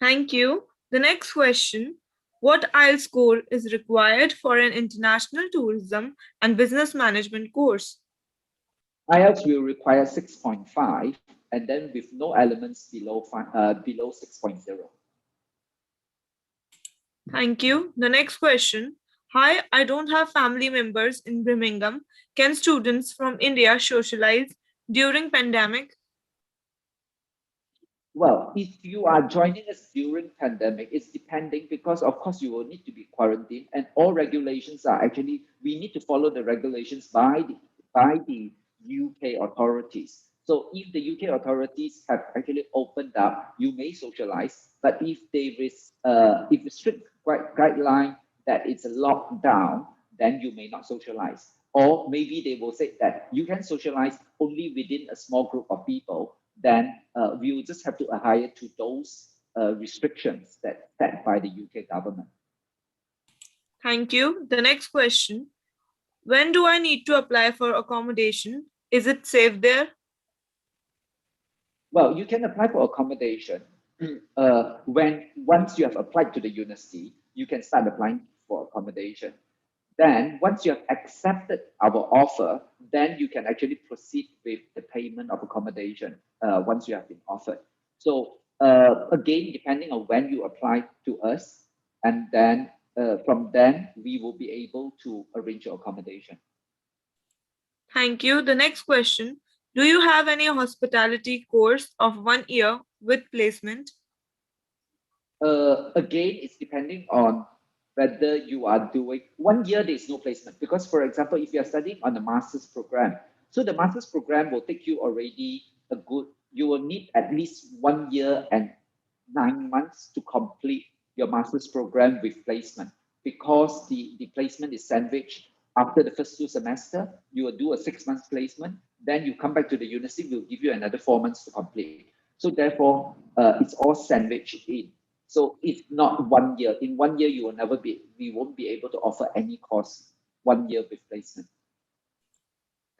Thank you. The next question, what IELTS score is required for an international tourism and business management course? IELTS will require 6.5, and then with no elements below 6.0. Thank you. The next question. Hi, I don't have family members in Birmingham. Can students from India socialize during pandemic? Well, if you are joining us during pandemic, it's depending because of course you will need to be quarantined and all regulations are actually we need to follow the regulations by the UK authorities. So if the UK authorities have actually opened up, you may socialize. But if there is if a strict guideline that it's a lockdown, then you may not socialize. Or maybe they will say that you can socialize only within a small group of people, then we will just have to adhere to those restrictions that set by the UK government. Thank you. The next question. When do I need to apply for accommodation? Is it safe there? Well, you can apply for accommodation when once you have applied to the university, you can start applying for accommodation. Then once you have accepted our offer, then you can actually proceed with the payment of accommodation once you have been offered. So again, depending on when you apply to us, and then from then we will be able to arrange your accommodation. Thank you. The next question. Do you have any hospitality course of 1 year with placement? Again, it's depending on whether you are doing 1 year, there's no placement. Because, for example, if you're studying on a master's program, so the master's program will take you already you will need at least 1 year and 9 months to complete your master's program with placement. Because the placement is sandwiched after the first 2 semesters, you will do a 6 months placement, then you come back to the university, we'll give you another 4 months to complete. So therefore, it's all sandwiched in. So it's not 1 year. In 1 year, we won't be able to offer any course 1 year with placement.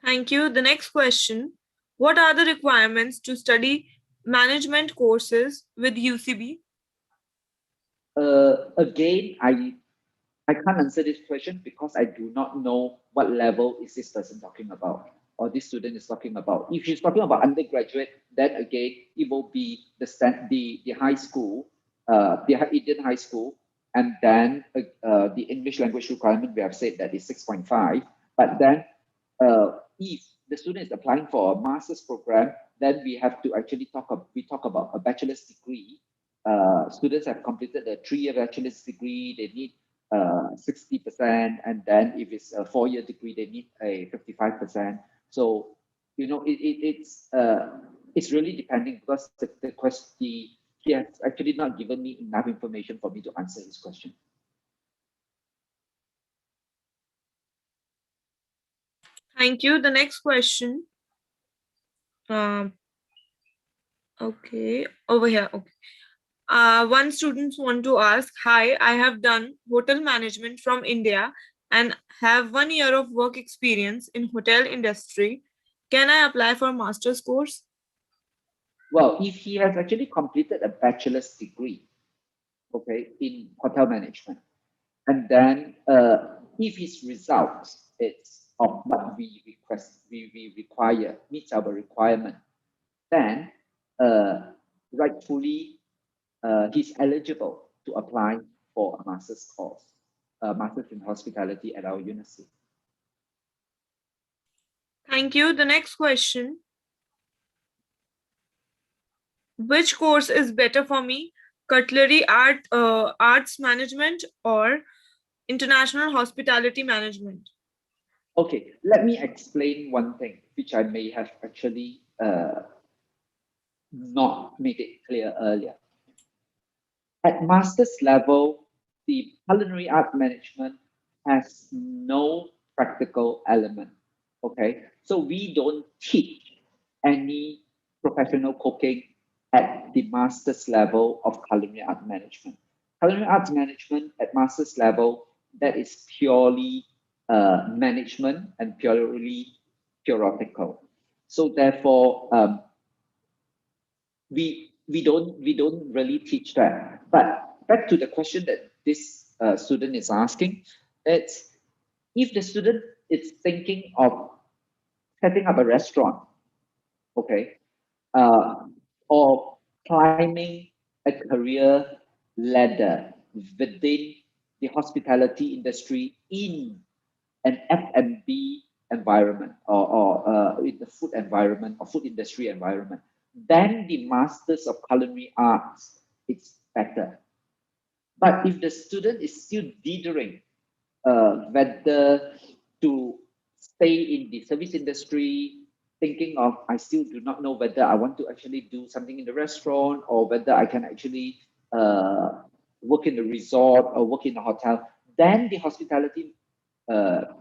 Thank you. The next question. What are the requirements to study management courses with UCB? Again, I can't answer this question because I do not know what level is this person talking about or this student is talking about. If she's talking about undergraduate, then again, it will be the high school, the Indian high school, and then the English language requirement, we have said that is 6.5. But then if the student is applying for a master's program, then we have to actually talk about a bachelor's degree. Students have completed a 3-year bachelor's degree, they need 60%, and then if it's a 4-year degree, they need a 55%. So it's really depending because the question he has actually not given me enough information for me to answer his question. Thank you. The next question. Okay, over here. Okay. One student want to ask, hi, I have done hotel management from India and have 1 year of work experience in hotel industry. Can I apply for master's course? Well, if he has actually completed a bachelor's degree, okay, in hotel management, and then if his results it's of what we require meets our requirement, then rightfully he's eligible to apply for a master's course, a master's in hospitality at our university. Thank you. The next question. Which course is better for me? Arts management or international hospitality management? Okay, let me explain one thing which I may have actually not made it clear earlier. At master's level, the culinary art management has no practical element. Okay, so we don't teach any professional cooking at the master's level of culinary art management. Culinary arts management at master's level, that is purely management and purely theoretical. So therefore, we don't really teach that. But back to the question that this student is asking, it's if the student is thinking of setting up a restaurant, okay, uh, or climbing a career ladder within the hospitality industry in an F&B environment or in the food environment or food industry environment. then the Masters of Culinary Arts, it's better. But if the student is still dithering whether to stay in the service industry, thinking of I still do not know whether I want to actually do something in the restaurant or whether I can actually work in the resort or work in a hotel, then the hospitality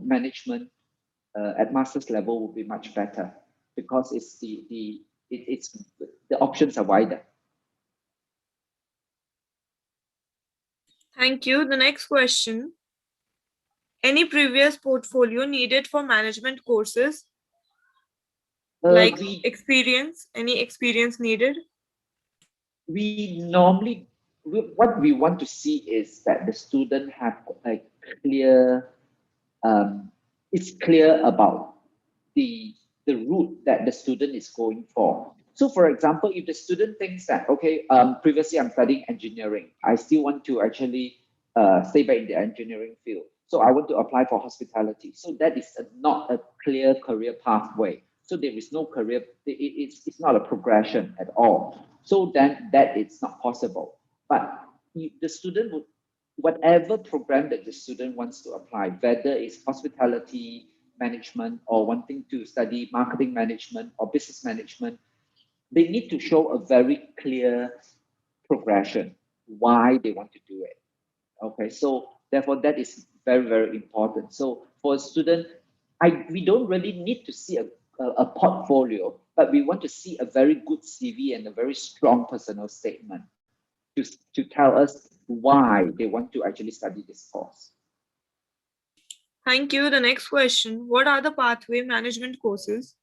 management at master's level will be much better because it's the options are wider. Thank you. The next question. Any previous portfolio needed for management courses? Like We experience? Any experience needed? we normally what we want to see is that the student have a clear it's clear about the route that the student is going for. So for example, if the student thinks that okay, previously I'm studying engineering, I still want to actually stay back in the engineering field, so I want to apply for hospitality, so that is not a clear career pathway, so there is no career, it's not a progression at all, so then that is not possible. But the student would, whatever program that the student wants to apply, whether it's hospitality management or wanting to study marketing management or business management, they need to show a very clear progression why they want to do it. Okay, so therefore that is very, very important. So for a student, we don't really need to see a portfolio, but we want to see a very good CV and a very strong personal statement to, to tell us why they want to actually study this course. Thank you. The next question. What are the pathway management courses?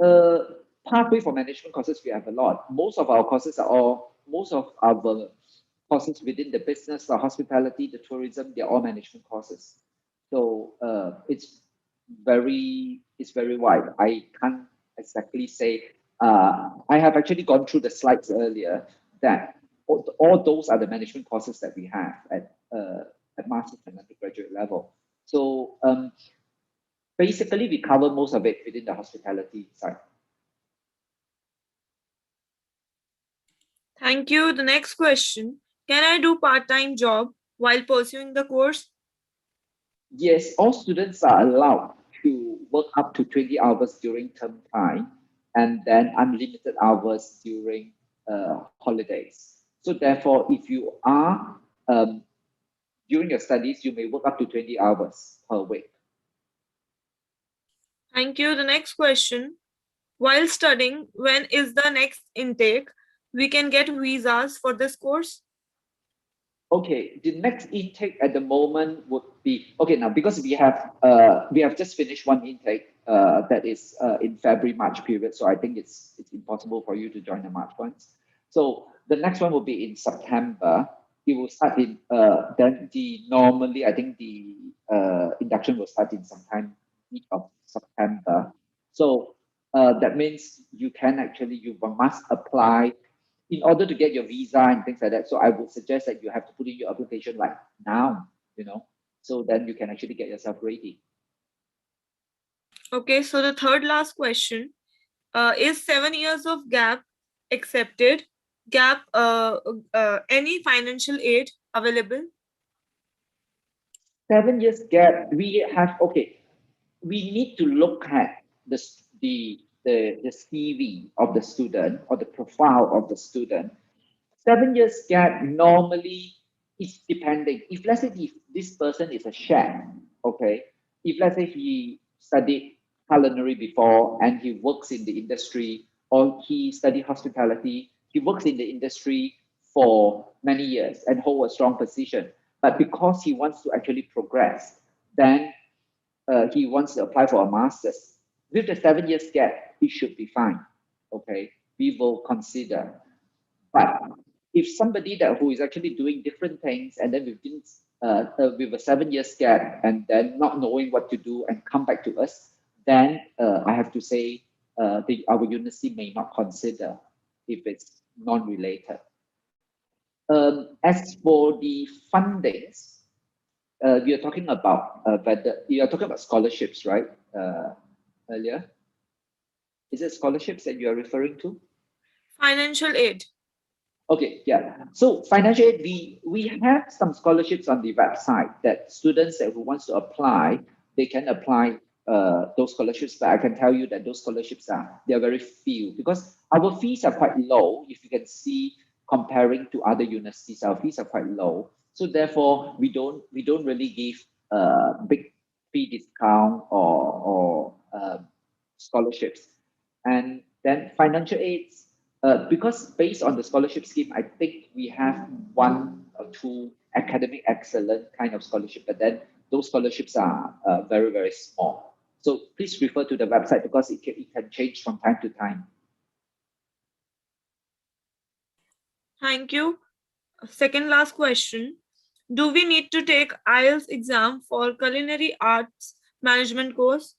Uh, Pathway for management courses, we have a lot. Most of our courses within the business, the hospitality, the tourism, they're all management courses. So it's very wide. I can't exactly say. I have actually gone through the slides earlier that all those are the management courses that we have at master's and undergraduate level. So basically, we cover most of it within the hospitality side. Thank you. The next question. Can I do part-time job while pursuing the course? Yes, all students are allowed to work up to 20 hours during term time and then unlimited hours during holidays. So therefore, if you are during your studies, you may work up to 20 hours per week. Thank you. The next question. While studying, when is the next intake? We can get visas for this course. Okay, the next intake at the moment would be okay now because we have just finished one intake that is in February March period, so I think it's impossible for you to join the March ones. So the next one will be in September. It will start in then the normally I think the induction will start in sometime mid of September. So that means you can actually you must apply in order to get your visa and things like that. So I would suggest that you have to put in your application like now, so then you can actually get yourself ready. Okay, so the third last question. Is 7 years of gap accepted? Gap, any financial aid available? 7 years gap, we have, okay, we need to look at the CV of the student or the profile of the student. 7 years gap normally is depending. If let's say if this person is a chef, okay, if let's say he studied culinary before and he works in the industry, or he studied hospitality, he works in the industry for many years and hold a strong position. But because he wants to actually progress, then he wants to apply for a master's. With the 7 years gap, it should be fine. Okay, we will consider. But if somebody that who is actually doing different things and then within with a 7 years gap and then not knowing what to do and come back to us, then I have to say our university may not consider if it's non-related. As for the fundings, you're talking about whether you're talking about scholarships, right? Earlier. Is it scholarships that you are referring to? Financial aid. Okay, yeah. So financial aid, we have some scholarships on the website that students that who wants to apply, they can apply those scholarships. But I can tell you that those scholarships are very few because our fees are quite low. If you can see comparing to other universities, our fees are quite low. So therefore, we don't really give big fee discount or scholarships. And then financial aids, because based on the scholarship scheme, I think we have one or two academic excellent kind of scholarship, but then those scholarships are very, very small. So please refer to the website because it can change from time to time. Thank you. Second last question. Do we need to take IELTS exam for culinary arts management course?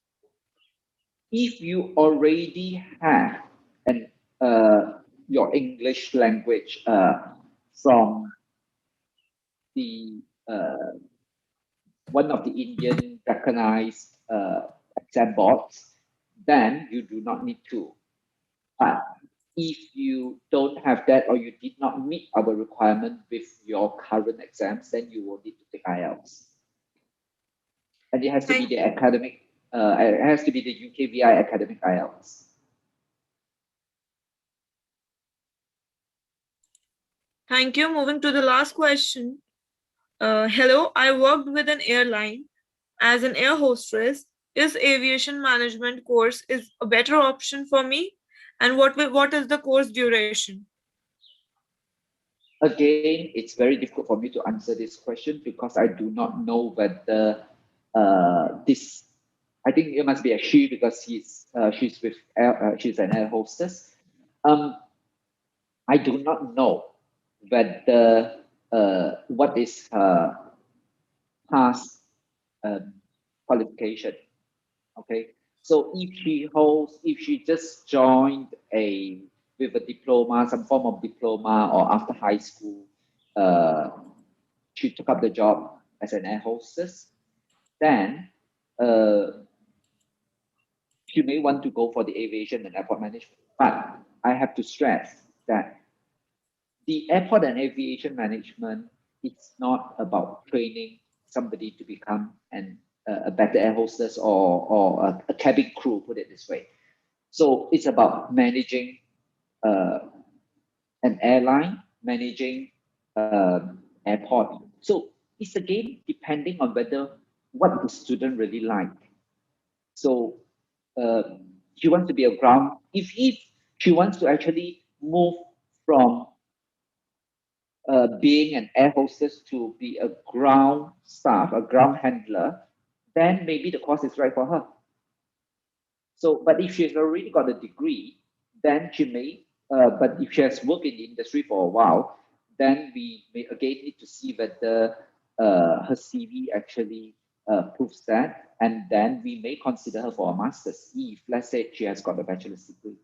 If you already have an your English language from the one of the Indian recognized exam boards, then you do not need to. But if you don't have that or you did not meet our requirement with your current exams, then you will need to take IELTS. And it has to be Thank, the academic, it has to be the UKVI academic IELTS. thank you. Moving to the last question. Hello, I worked with an airline as an air hostess. Is aviation management course is a better option for me? And what is the course duration? Again, it's very difficult for me to answer this question because I do not know whether this. I think it must be a she because she's an air hostess. Um, I do not know whether what is her past um, qualification. Okay, so if she just joined a with a diploma, some form of diploma, or after high school, uh, she took up the job as an air hostess, then uh, she may want to go for the aviation and airport management. But I have to stress that the airport and aviation management, it's not about training somebody to become a better air hostess or a cabin crew, put it this way. So it's about managing uh, an airline, managing airport. So it's again depending on whether what the student really like. So uh, she wants to be a ground. If she wants to actually move from being an air hostess to be a ground staff, a ground handler, then maybe the course is right for her. So, but if she's already got a degree, then she may, but if she has worked in the industry for a while, then we may again need to see whether her CV actually proves that. And then we may consider her for a master's if, let's say, she has got a bachelor's degree.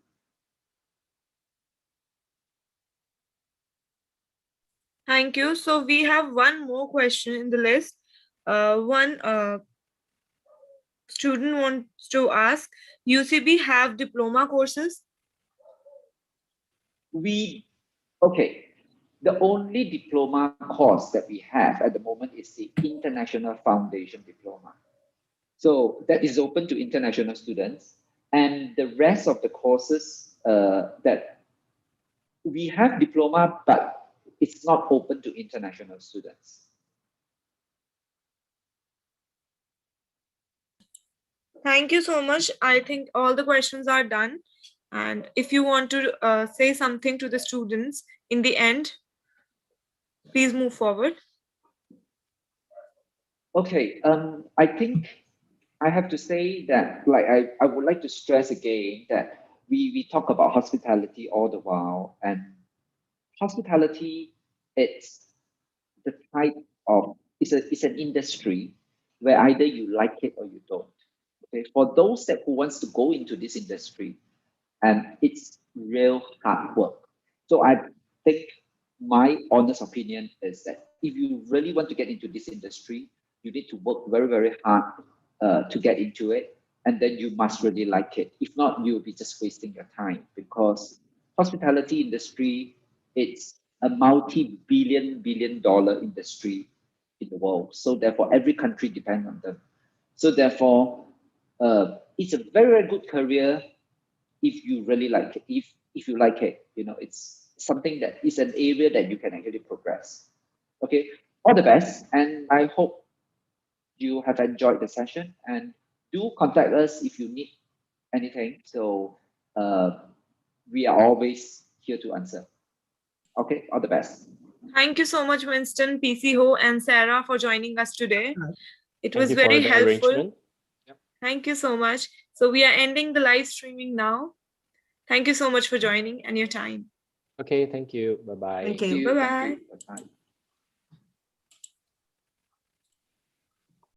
Thank you. So we have one more question in the list. One student wants to ask, UCB have diploma courses? We, okay, the only diploma course that we have at the moment is the International Foundation Diploma. So that is open to international students. And the rest of the courses that we have diploma, but it's not open to international students. Thank you so much. I think all the questions are done. And if you want to say something to the students in the end, please move forward. Okay, I think I have to say that, like, I would like to stress again that we talk about hospitality all the while, and hospitality, it's the type of, it's an industry where either you like it or you don't. Okay, for those that who wants to go into this industry, and it's real hard work. So I think my honest opinion is that if you really want to get into this industry, you need to work very, very hard to get into it. and then you must really like it. If not, you'll be just wasting your time, because hospitality industry, it's a multi-billion industry in the world. So therefore, every country depends on them. So therefore, it's a very, very good career if you really like it. If you like it, it's something that is an area that you can actually progress. Okay, all the best, and I hope you have enjoyed the session, and do contact us if you need anything. So we are always here to answer. Okay, all the best. Thank you so much, Winston, PC Ho, and Sarah for joining us today. It Thank was you for very the helpful. arrangement. Thank you so much. So we are ending the live streaming now. Thank you so much for joining and your time. Okay, thank you. Bye-bye. Thank you. Bye-bye. Bye-bye.